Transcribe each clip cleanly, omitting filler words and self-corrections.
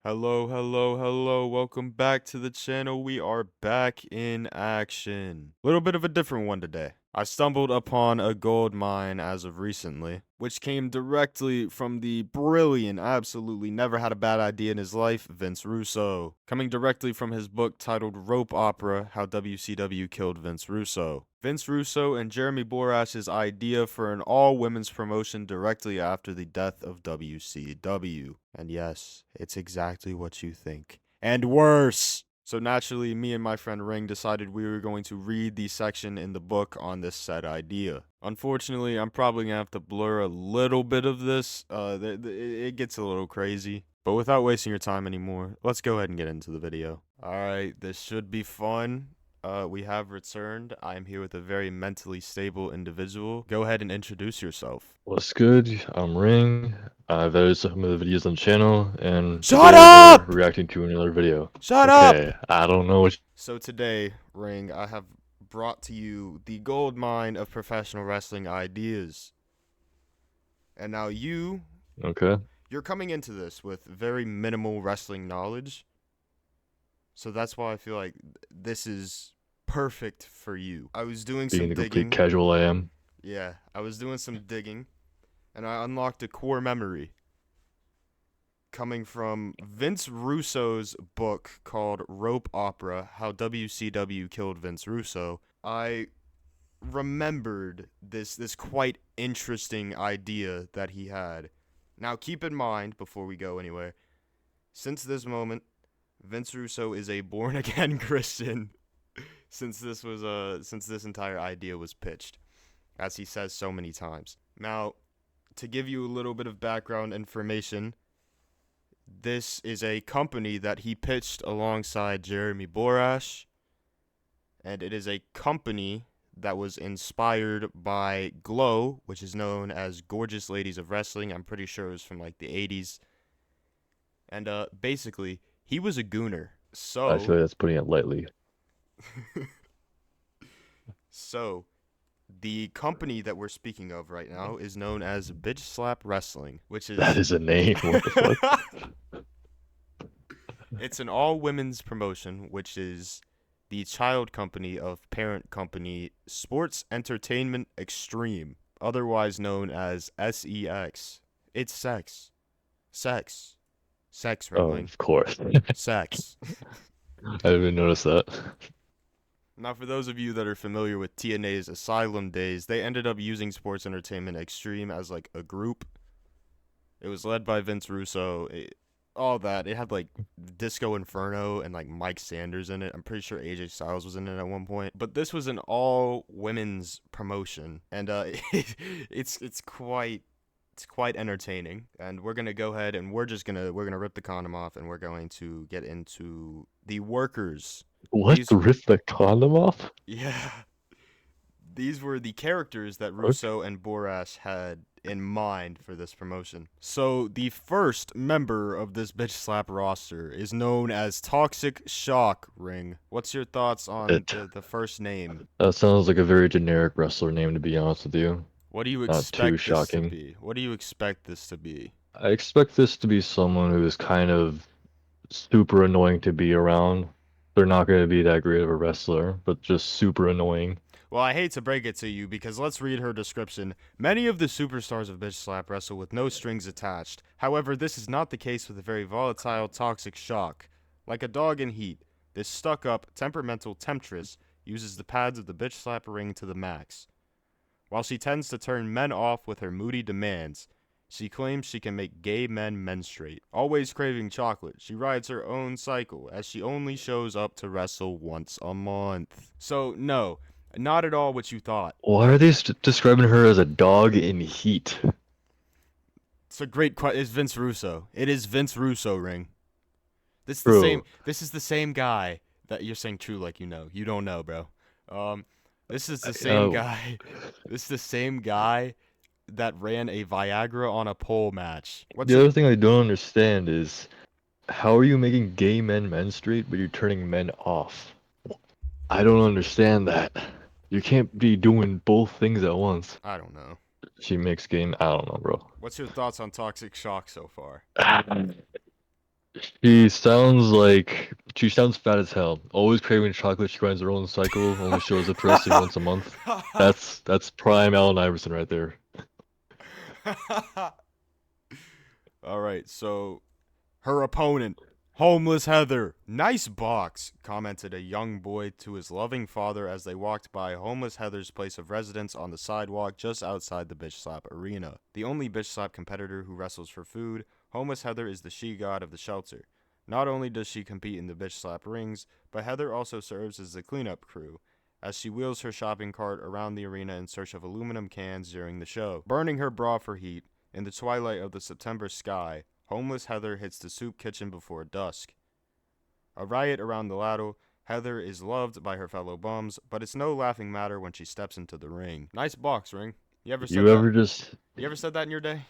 Hello, hello, hello. Welcome back to the channel. We are back in action. A little bit of a different one today. I stumbled upon a gold mine as of recently, which came directly from the brilliant, absolutely never had a bad idea in his life, Vince Russo. Coming directly from his book titled Rope Opera: How WCW Killed Vince Russo. Vince Russo and Jeremy Borash's idea for an all-women's promotion directly after the death of WCW. And yes, it's exactly what you think. And worse! So naturally, me and my friend Ring decided we were going to read the section in the book on this said idea. Unfortunately, I'm probably going to have to blur a little bit of this. It gets a little crazy. But without wasting your time anymore, let's go ahead and get into the video. Alright, this should be fun. We have returned. I am here with a very mentally stable individual. Go ahead and introduce yourself. What's good? I'm Ring. I've edited some of the videos on the channel, and Shut today we're up! reacting to another video. Shut up! Okay, I don't know what. So today, Ring, I have brought to you the gold mine of professional wrestling ideas. And now Okay, you're coming into this with very minimal wrestling knowledge. So that's why I feel like this is perfect for you. I was doing being some the complete digging. casual I am. Yeah, I was doing some digging and I unlocked a core memory coming from Vince Russo's book called Rope Opera: How WCW Killed Vince Russo. I remembered this quite interesting idea that he had. Now keep in mind before we go anywhere, since this moment, Vince Russo is a born again Christian since this entire idea was pitched, as he says so many times. Now, to give you a little bit of background information, this is a company that he pitched alongside Jeremy Borash, and it is a company that was inspired by Glow, which is known as Gorgeous Ladies of Wrestling. I'm pretty sure it was from like the 80s. And basically, he was a gooner. I feel So, like that's putting it lightly. so the company that we're speaking of right now is known as Bitch Slap Wrestling, which That is is a name. What the fuck? it's an all women's promotion, which is the child company of parent company Sports Entertainment Extreme, otherwise known as SEX. It's sex. Sex. Sex, Oh, Ringling. of course. Sex. I didn't even notice that. Now, for those of you that are familiar with TNA's Asylum days, they ended up using Sports Entertainment Extreme as like a group. It was led by Vince Russo. All that. It had like Disco Inferno and like Mike Sanders in it. I'm pretty sure AJ Styles was in it at one point. But this was an all women's promotion, and it's quite entertaining. And we're gonna go ahead and we're gonna rip the condom off, and we're going to get into the workers. What? These Rip the condom off? yeah, these were the characters that Okay. Russo and Borash had in mind for this promotion. So the first member of this bitch slap roster is known as Toxic Shock. Ring. What's your thoughts on It. the first name? That sounds like a very generic wrestler name, to be honest with you. What do you Not too expect this to shocking. be? What do you expect this to be? I expect this to be someone who is kind of super annoying to be around. They're not going to be that great of a wrestler, but just super annoying. Well, I hate to break it to you because let's read her description. Many of the superstars of Bitch Slap wrestle with no strings attached. However, this is not the case with a very volatile, toxic Shock. Like a dog in heat, this stuck up, temperamental temptress uses the pads of the Bitch Slap ring to the max. While she tends to turn men off with her moody demands, she claims she can make gay men menstruate. Always craving chocolate, she rides her own cycle as she only shows up to wrestle once a month. So, no, not at all what you thought. Why are they describing her as a dog in heat? It's a great question. It's Vince Russo. It is Vince Russo, Ring. This is the same. Bro, This is the same guy that you're saying true like you know. You don't know, bro. Um, this is the same uh, guy. This is the same guy that ran a Viagra on a pole match. What's the your other thing I don't understand is how are you making gay men menstruate, but you're turning men off? I don't understand that. You can't be doing both things at once. I don't know. She makes game. I don't know, bro. What's your thoughts on Toxic Shock so far? She sounds fat as hell. Always craving chocolate. She runs her own cycle. Only shows up to wrestling once a month. That's prime Allen Iverson right there. All right, so her opponent, Homeless Heather. Nice box, commented a young boy to his loving father as they walked by Homeless Heather's place of residence on the sidewalk just outside the Bitch Slap arena. The only Bitch Slap competitor who wrestles for food, Homeless Heather is the she-god of the shelter. Not only does she compete in the Bitch Slap rings, but Heather also serves as the cleanup crew, as she wheels her shopping cart around the arena in search of aluminum cans during the show. Burning her bra for heat, in the twilight of the September sky, Homeless Heather hits the soup kitchen before dusk. A riot around the ladle, Heather is loved by her fellow bums, but it's no laughing matter when she steps into the ring. Nice box ring. You ever said You that? ever just You ever said that in your day?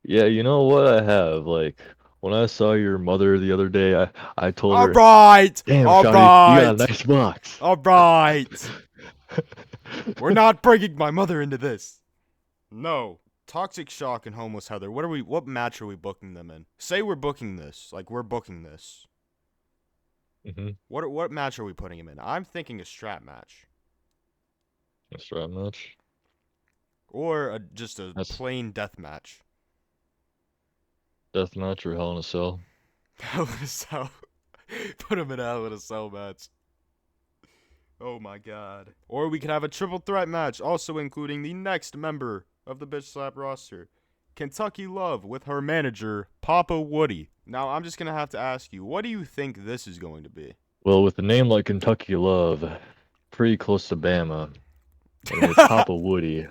Yeah, you know what I have? Like when I saw your mother the other day, I told All her, right, "Damn, all Shawty, you got a right, nice box." all right. We're not bringing my mother into this. No. Toxic Shock and Homeless Heather. What match are we booking them in? Say we're booking this. Like we're booking this. Mm-hmm. What match are we putting him in? I'm thinking a strap match. A strap match. Or just a That's plain death match. death match or Hell in a Cell. Hell in a Cell. Put him in a Hell in a Cell match. Oh my god. Or we could have a triple threat match, also including the next member of the Bitch Slap roster. Kentucky Love with her manager, Papa Woody. Now, I'm just going to have to ask you, what do you think this is going to be? Well, with a name like Kentucky Love, pretty close to Bama, and with Papa Woody,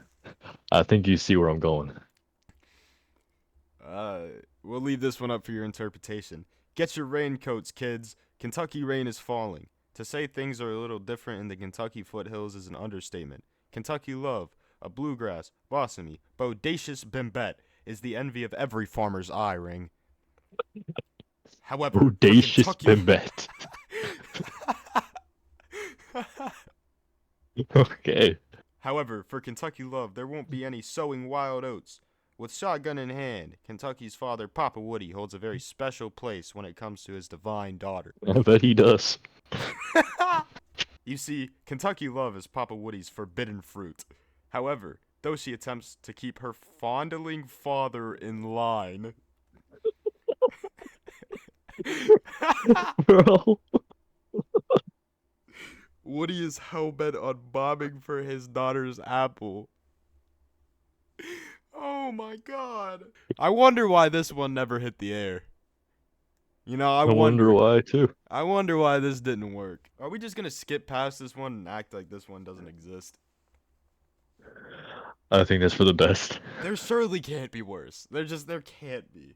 I think you see where I'm going. uh, we'll leave this one up for your interpretation. Get your raincoats, kids. Kentucky rain is falling. To say things are a little different in the Kentucky foothills is an understatement. Kentucky Love, a bluegrass, blossoming, bodacious bimbette, is the envy of every farmer's eye ring. However, for Audacious Kentucky. Bimbette. Okay. However, for Kentucky Love, there won't be any sowing wild oats. With shotgun in hand, Kentucky's father, Papa Woody, holds a very special place when it comes to his divine daughter. I bet he does. You see, Kentucky Love is Papa Woody's forbidden fruit. However, though she attempts to keep her fondling father in line. Bro. Woody is hell-bent on bombing for his daughter's apple. Oh my god. I wonder why this one never hit the air. You know, I I wonder wonder. why too. I wonder why this didn't work. Are we just gonna skip past this one and act like this one doesn't exist? I think that's for the best. There surely can't be worse. There can't be.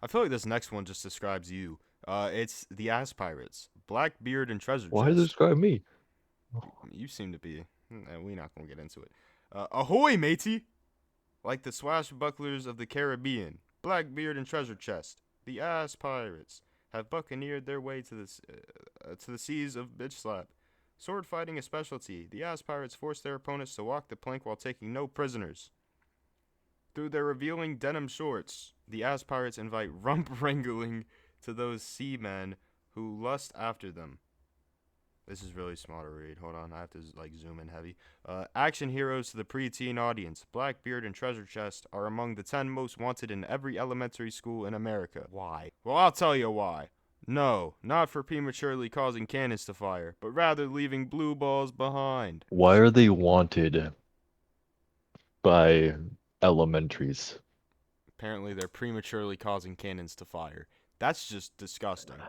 I feel like this next one just describes you. It's the Ass Pirates, Black Beard and Treasure Why does it Chest. describe me? You seem to be. We're not gonna get into it. Ahoy, matey! Like the swashbucklers of the Caribbean, Blackbeard and Treasure Chest, the Ass Pirates, have buccaneered their way to the seas of Bitch Slap. Sword fighting a specialty, the Ass Pirates force their opponents to walk the plank while taking no prisoners. Through their revealing denim shorts, the Ass Pirates invite rump wrangling to those seamen who lust after them. This is really small to read. Hold on, I have to zoom in heavy. Action heroes to the preteen audience. Blackbeard and Treasure Chest are among the 10 most wanted in every elementary school in America. Why? Well, I'll tell you why. No, not for prematurely causing cannons to fire, but rather leaving blue balls behind. Why are they wanted by elementaries? Apparently, they're prematurely causing cannons to fire. That's just disgusting.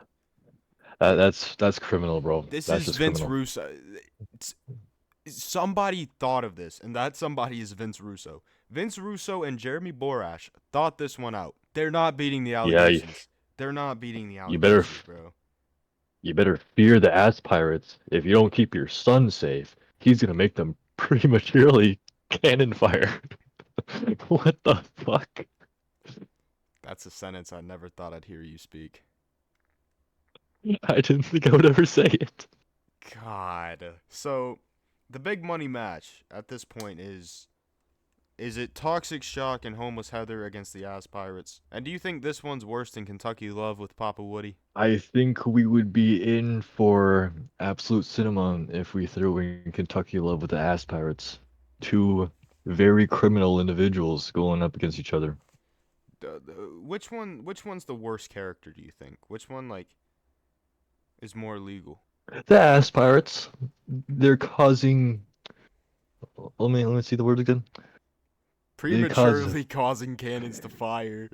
That's criminal, bro. This That's is just Vince criminal. Russo. It's, somebody thought of this, and that somebody is Vince Russo. Vince Russo and Jeremy Borash thought this one out. They're not beating the Yeah, allegations. They're not beating the you better allegations, bro. you better fear the ass pirates. If you don't keep your son safe, he's gonna make them prematurely cannon fire. What the fuck? That's a sentence I never thought I'd hear you speak. I didn't think I would ever say it. God. So, the big money match at this point is Is it Toxic Shock and Homeless Heather against the Ass Pirates? And do you think this one's worse than Kentucky Love with Papa Woody? I think we would be in for absolute cinema if we threw in Kentucky Love with the Ass Pirates. Two very criminal individuals going up against each other. Which one? Which one's the worst character? Do you think? Which one is more legal? The Ass Pirates, they're causing. Let me see the word again. They cause, Prematurely causing cannons to fire.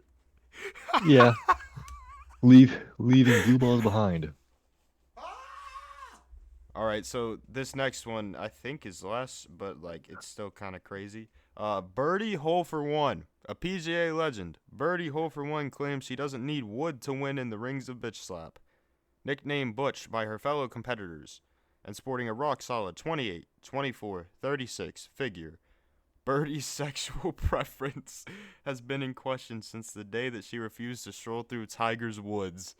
yeah, leaving blue balls behind. All right, so this next one I think is less, but it's still kind of crazy. Birdie Hole for One, a PGA legend. Birdie Hole for One claims she doesn't need wood to win in the rings of bitch slap. Nicknamed Butch by her fellow competitors, and sporting a rock solid 28, 24, 36 figure. Birdie's sexual preference has been in question since the day that she refused to stroll through Tiger's woods.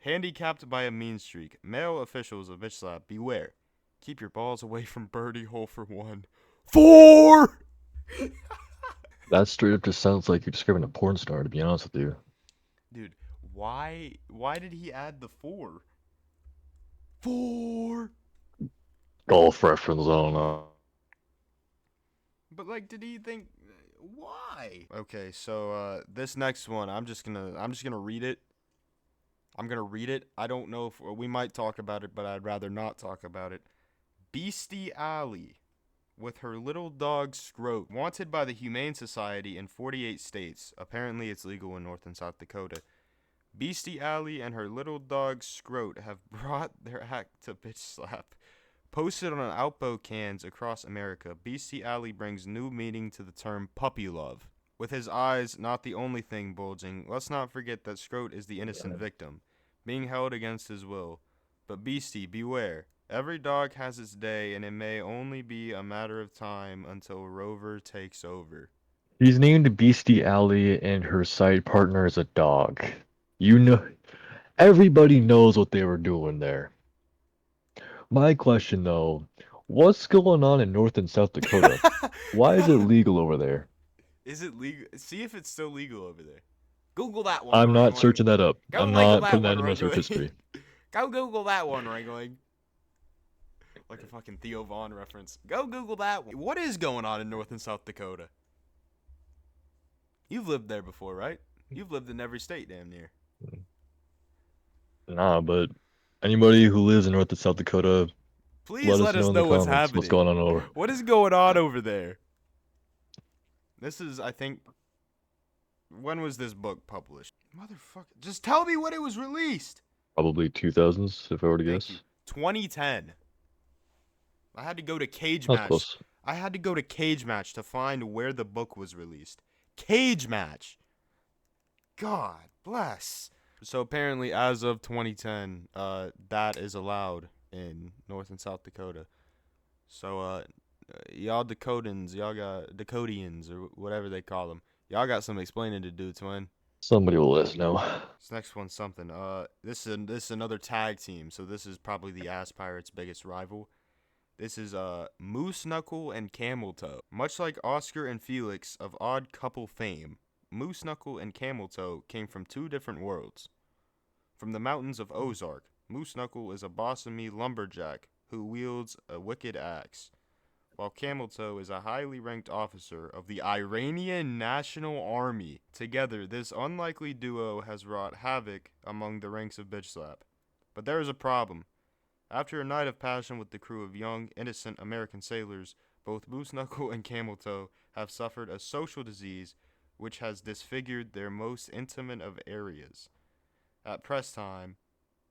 Handicapped by a mean streak, male officials of bitch slap, beware. Keep your balls away from Birdie Hole for One. Four! That straight up just sounds like you're describing a porn star, to be honest with you. Dude, why did he add the four? Four! Golf reference, I don't know. But did he think why? Okay, so this next one, I'm just gonna read it. I'm gonna read it. I don't know if we might talk about it, but I'd rather not talk about it. Beastie Alley with her little dog Scroat, wanted by the Humane Society in 48 states. Apparently, it's legal in North and South Dakota. Beastie Alley and her little dog Scroat have brought their act to bitch slap. Posted on Outbow cans across America, Beastie Alley brings new meaning to the term puppy love. With his eyes not the only thing bulging, let's not forget that Scroat is the innocent victim, being held against his will. But Beastie, beware. Every dog has its day, and it may only be a matter of time until Rover takes over. He's named Beastie Alley, and her side partner is a dog. You know, everybody knows what they were doing there. My question though, what's going on in North and South Dakota? Why is it legal over there? Is it legal? See if it's still legal over there. Google that one, I'm not Ringling. searching that up. Go I'm Google not that putting that one, into my search Ringling. history. Go Google that one, Ringling. Like a fucking Theo Vaughn reference. Go Google that one. What is going on in North and South Dakota? You've lived there before, right? You've lived in every state, damn near. Nah, but anybody who lives in North and South Dakota, Please let let us us know in the know what's comments what's happening. going on over. What is going on over there? This is, I think, when was this book published? Motherfucker. Just tell me when it was released. Probably 2000s, if I were to Thank you. guess. 2010. I had to go to Cage That was Match. close. I had to go to Cage Match to find where the book was released. Cage Match. God bless. So apparently, as of 2010, that is allowed in North and South Dakota. So y'all Dakotans, y'all got Dakodians or whatever they call them. Y'all got some explaining to do, twin. Somebody will let us know. This next one's something. This is another tag team, so this is probably the Ass Pirates' biggest rival. This is Moose Knuckle and Camel Toe. Much like Oscar and Felix of Odd Couple fame, Moose Knuckle and Camel Toe came from two different worlds. From the mountains of Ozark, Moose Knuckle is a bosomy lumberjack who wields a wicked axe, while Camel Toe is a highly ranked officer of the Iranian National Army. Together, this unlikely duo has wrought havoc among the ranks of Bitch Slap. But there is a problem. After a night of passion with the crew of young, innocent American sailors, both Moose Knuckle and Camel Toe have suffered a social disease which has disfigured their most intimate of areas. At press time,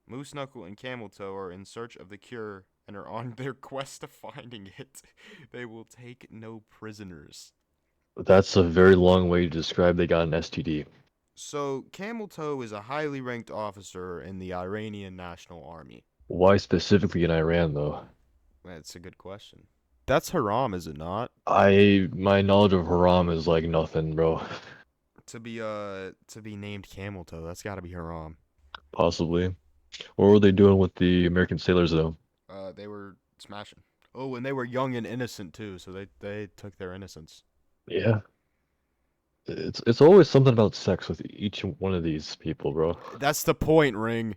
Moose Knuckle and Camel Toe are in search of the cure and are on their quest to finding it. They will take no prisoners. That's a very long way to describe they got an STD. So, Camel Toe is a highly ranked officer in the Iranian National Army. Why specifically in Iran though? That's a good question. That's haram, is it not? My knowledge of haram is like nothing, bro. To be named Camel Toe, that's got to be haram. Possibly. What were they doing with the American sailors though? They were smashing. Oh, and they were young and innocent too, so they took their innocence. Yeah. It's always something about sex with each one of these people, bro. That's the point, Ring.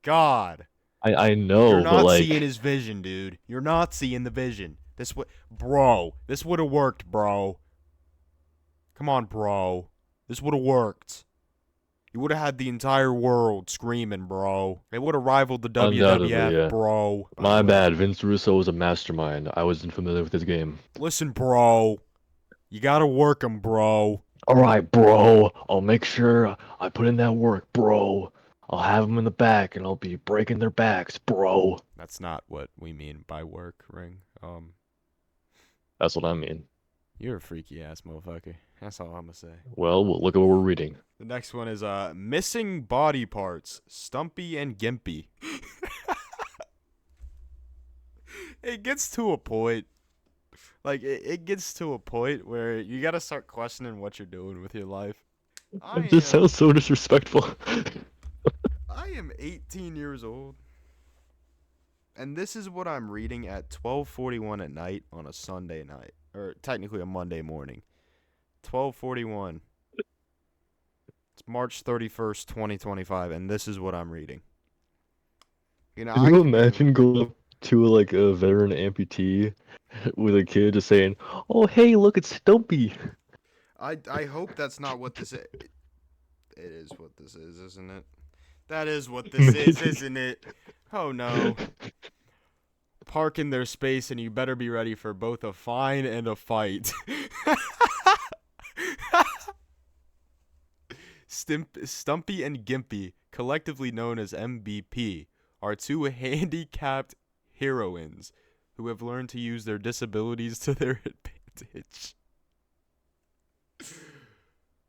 God. I You're know, but not seeing like his vision, dude. You're not seeing the vision. Bro, this would have worked, bro. Come on, bro. This would have worked. You would have had the entire world screaming, bro. It would have rivaled the undoubtedly, WWF, yeah. bro. By the My way, bad. Vince Russo was a mastermind. I wasn't familiar with his game. listen, bro. You gotta work him, bro. All right, bro. I'll make sure I put in that work, bro. I'll have them in the back and I'll be breaking their backs, bro. That's not what we mean by work, Ring. That's what I mean. You're a freaky ass motherfucker. That's all I'm gonna say. Well, look at what we're reading. The next one is missing body parts, Stumpy and Gimpy. It gets to a point. Like it gets to a point where you gotta start questioning what you're doing with your life. I It just am sounds so disrespectful. I am 18 years old, and this is what I'm reading at 12:41 at night on a Sunday night, or technically a Monday morning. 12:41. It's March 31st, 2025, and this is what I'm reading. You know, Can I you could be imagine doing. going up to like a veteran amputee with a kid just saying, "Oh, hey, look, it's Stumpy." I hope that's not what this is. It is what this is, isn't it? That is what this is, Maybe. isn't it? Oh no. Park in their space, and you better be ready for both a fine and a fight. Stumpy and Gimpy, collectively known as MBP, are two handicapped heroines who have learned to use their disabilities to their advantage.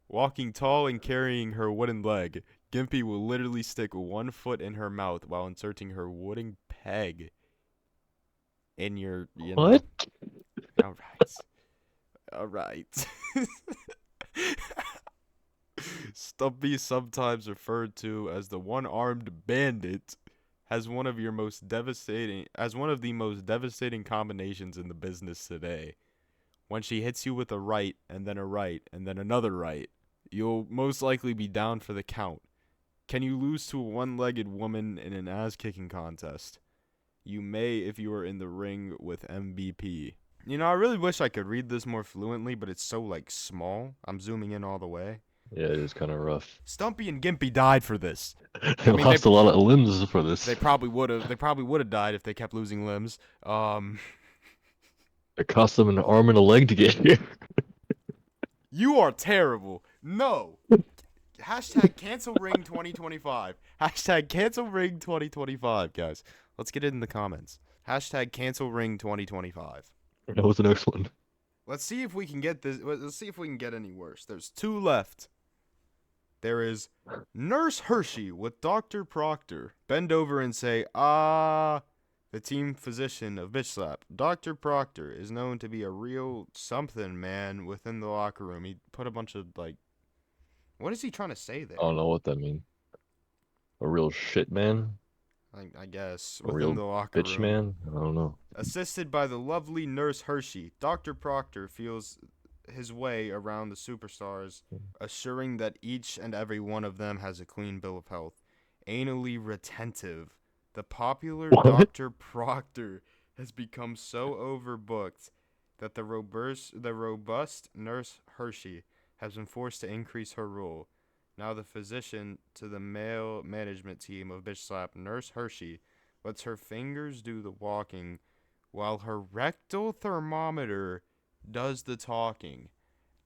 Walking tall and carrying her wooden leg, Gimpy will literally stick one foot in her mouth while inserting her wooden peg in your, you know. What? All right. All right. Stumpy, sometimes referred to as the one-armed bandit, has one of the most devastating combinations in the business today. When she hits you with a right and then a right and then another right, you'll most likely be down for the count. Can you lose to a one-legged woman in an ass-kicking contest? You may if you are in the ring with MVP. You know, I really wish I could read this more fluently, but it's so like small. I'm zooming in all the way. Yeah, it is kind of rough. Stumpy and Gimpy died for this. They I mean, lost a lot of limbs for this. they probably would have. They probably would have died if they kept losing limbs. It cost them an arm and a leg to get here. You are terrible. No. Hashtag cancel ring 2025. Hashtag cancel ring 2025, guys. Let's get it in the comments. Hashtag cancel ring 2025. That was the next one. Let's see if we can get this. Let's see if we can get any worse. There's two left. There is Nurse Hershey with Dr. Proctor. Bend over and say, ah. The team physician of Bitch Slap. Dr. Proctor is known to be a real something man within the locker room. He put a bunch of, like, what is he trying to say I there? don't know what that means. A real shit man? I guess, A within real the locker bitch room. man? I don't know. Assisted by the lovely Nurse Hershey, Dr. Proctor feels his way around the superstars, assuring that each and every one of them has a clean bill of health. Anally retentive, the popular What? Dr. Proctor has become so overbooked that the robust Nurse Hershey has been forced to increase her role. Now the physician to the male management team of Bitch Slap, Nurse Hershey, lets her fingers do the walking while her rectal thermometer does the talking.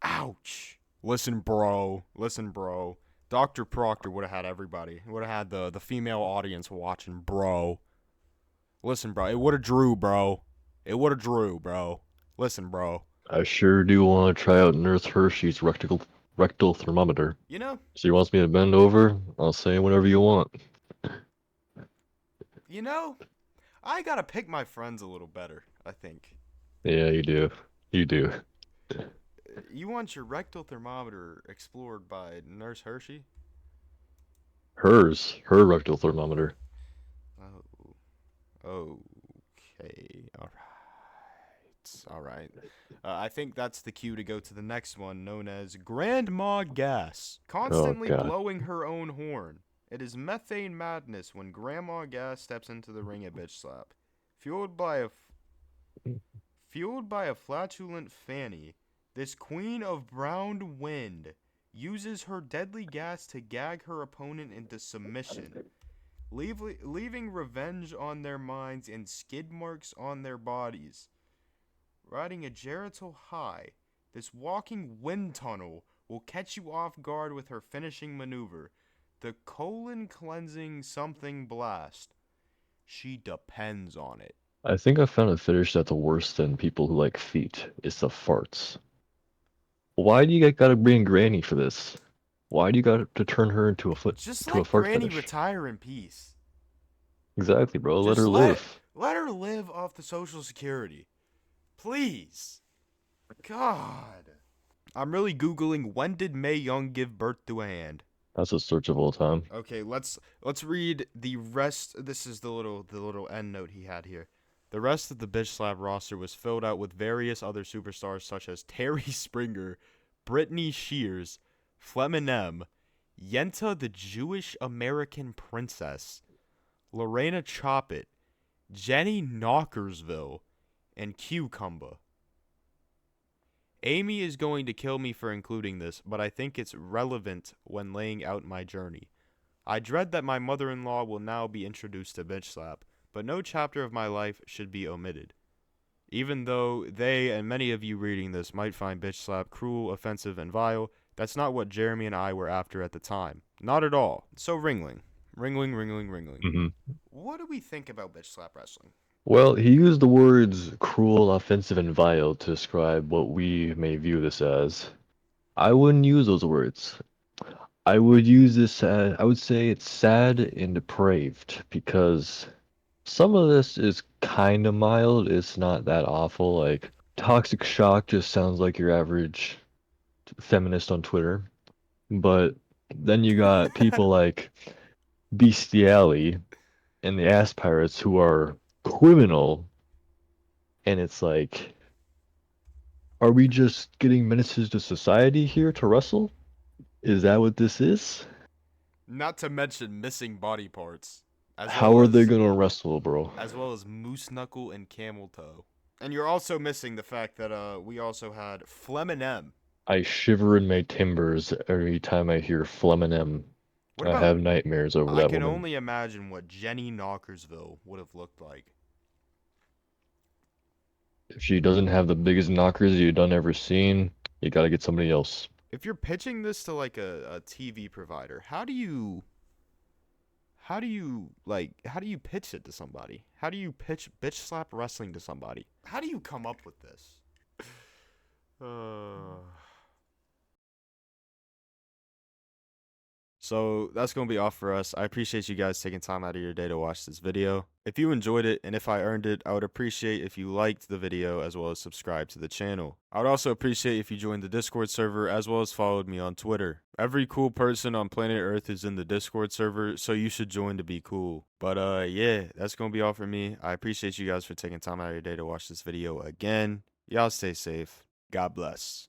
Ouch. Listen, bro. Listen, bro. Dr. Proctor would have had everybody. Would have had the female audience watching, bro. Listen, bro. It would have drew, bro. It would have drew, bro. Listen, bro. I sure do want to try out Nurse Hershey's rectal thermometer. You know, She wants me to bend over. I'll say whatever you want. you know, I gotta pick my friends a little better, I think. Yeah, you do. You do. You want your rectal thermometer explored by Nurse Hershey? Her rectal thermometer. Oh, okay, alright. Facts. All right. I think that's the cue to go to the next one, known as Grandma Gas. Oh Constantly God. blowing her own horn. It is methane madness when Grandma Gas steps into the ring at Bitch Slap. Fueled by a Fueled by a flatulent fanny, this queen of brown wind uses her deadly gas to gag her opponent into submission, leaving revenge on their minds and skid marks on their bodies. Riding a Geritol high, this walking wind tunnel will catch you off guard with her finishing maneuver, the colon cleansing something blast. She depends on it. I think I found a fetish that's worse than people who like feet. It's the farts. Why do you gotta bring Granny for this? Why do you got to turn her Just into a let fart Granny fetish? retire in peace. Exactly, bro. Let Just her let live. let her live off the Social Security. Please. God. I'm really googling when did Mae Young give birth to a hand. That's a search of all time. Okay, let's read the rest. This is the little end note he had here. The rest of the Bitch Slap roster was filled out with various other superstars such as Terry Springer, Britney Shears, Fleminem, Yenta the Jewish American Princess, Lorena Choppet, Jenny Knockersville, and Cucumber. Amy is going to kill me for including this, but I think it's relevant when laying out my journey. I dread that my mother-in-law will now be introduced to Bitch Slap, but no chapter of my life should be omitted. Even though they and many of you reading this might find Bitch Slap cruel, offensive, and vile, that's not what Jeremy and I were after at the time. Not at all. So Ringling. Ringling, Ringling, Ringling. Hmm. What do we think about Bitch Slap Wrestling? Well, he used the words cruel, offensive, and vile to describe what we may view this as. I wouldn't use those words. I would use this as, I would say it's sad and depraved because some of this is kind of mild. It's not that awful. Like, toxic shock just sounds like your average feminist on Twitter. But then you got people like Bestiality and the Ass Pirates who are criminal, and it's like, are we just getting menaces to society here to wrestle? Is that what this is? Not to mention missing body parts, as How well are they as gonna wrestle, bro? as well as moose knuckle and camel toe. And you're also missing the fact that we also had Fleminem. I shiver in my timbers every time I hear Fleminem. What I about have nightmares over I that can woman. only imagine what Jenny Knockersville would have looked like. If she doesn't have the biggest knockers you've done ever seen, you gotta get somebody else. If you're pitching this to like a TV provider, how do you pitch it to somebody? How do you pitch bitch slap wrestling to somebody? How do you come up with this? Uh So that's going to be all for us. I appreciate you guys taking time out of your day to watch this video. If you enjoyed it and if I earned it, I would appreciate if you liked the video as well as subscribe to the channel. I would also appreciate if you joined the Discord server as well as followed me on Twitter. Every cool person on planet Earth is in the Discord server, so you should join to be cool. But yeah, that's going to be all for me. I appreciate you guys for taking time out of your day to watch this video again. Y'all stay safe. God bless.